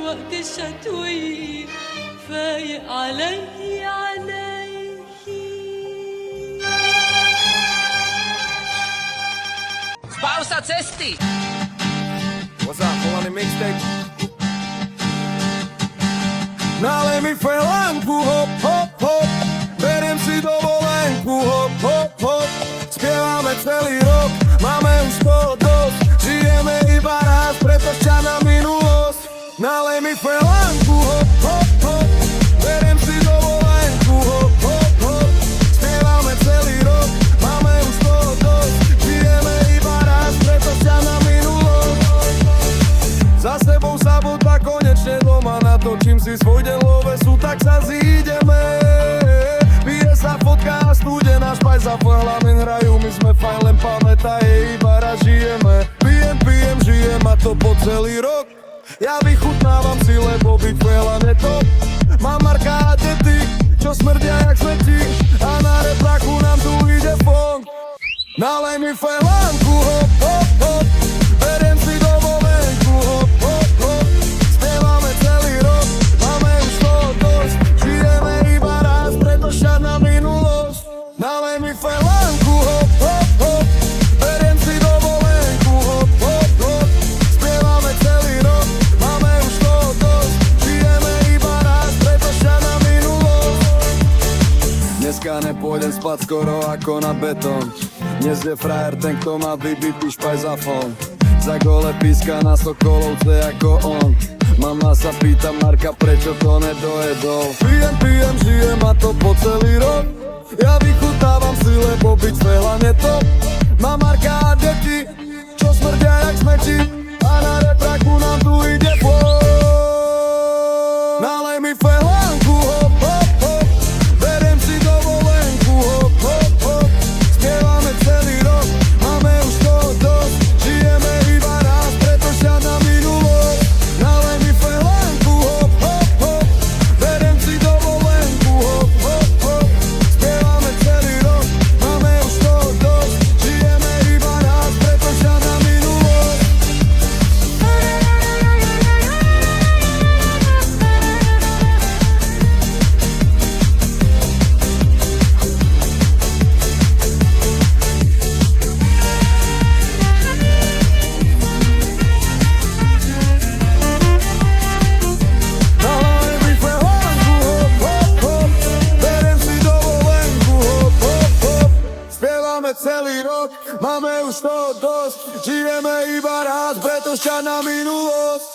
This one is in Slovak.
وقت الشتوية فايق علي Zbav sa cesty! What's up, Polany mixtape? Nalej mi felanku, hop, hop, hop. Beriem si dovolenku, hop, hop, hop. Spievame celý rok, máme už toho dosť. Žijeme iba raz, preto čas na minulosť. Nalej mi felanku, hop, hop, hop. Beriem si dovolenku, hop, hop, hop. Spievame celý rok, máme už toho dosť. Žijeme iba raz, preto čas na minulosť. Za sebou sabota, konečne doma. Natočím si svoj deň lovesu, tak sa zídeme. Pije sa fotka a studená špajza v hlavne hrajú. My sme fajn, len pamätaj, iba raz žijeme. Pijem, žijem a to po celý rok. Ja vychutnávam si, lebo byť veľa netop. Mám Marka a dety, čo smrdia jak smrti. A na replaku nám tu ide fond. Nalej mi felanku, hop, hop, hop. Beriem si dovolenku, hop, hop, hop. Spievame celý rok, máme už toho dosť. Žijeme iba raz, preto šať na minulosť. Nalej mi felanku, hop, hop, hop. Beriem si dovolenku, hop, hop, hop. Spievame celý rok, máme už toho dosť. Žijeme iba raz, preto šať na minulosť. Dneska nepôjdem spať skoro ako na betón. Dnes je frajer ten, kto má vybitý špajzafón. Za gole píska na Sokolovce ako on. Mama sa pýta Marka, prečo to nedojedol. Pijem, žijem a to po celý rok. Ja vychutávam si, lebo byť veľa netop. Mám Marka a deti, čo smrdia jak smrti. A na repraku nám tu ide fond. Nalej mi felanku, hop, hop, hop. Beriem si dovolenku, hop, hop, hop. Spievame celý rok, máme už toho dosť. Žijeme iba raz, preto šať na minulosť. Nalej mi felanku, hop, hop, hop. Beriem si dovolenku, hop, hop, hop. Spievame celý rok, máme už toho dosť. Žijeme iba raz, preto šať na minulosť. Nalej mi felanku, hop, hop, hop. Beriem si dovolenku, hop, hop, hop. Spievame celý rok, máme už toho dosť. Žijeme iba raz, preto šťať na minulosť.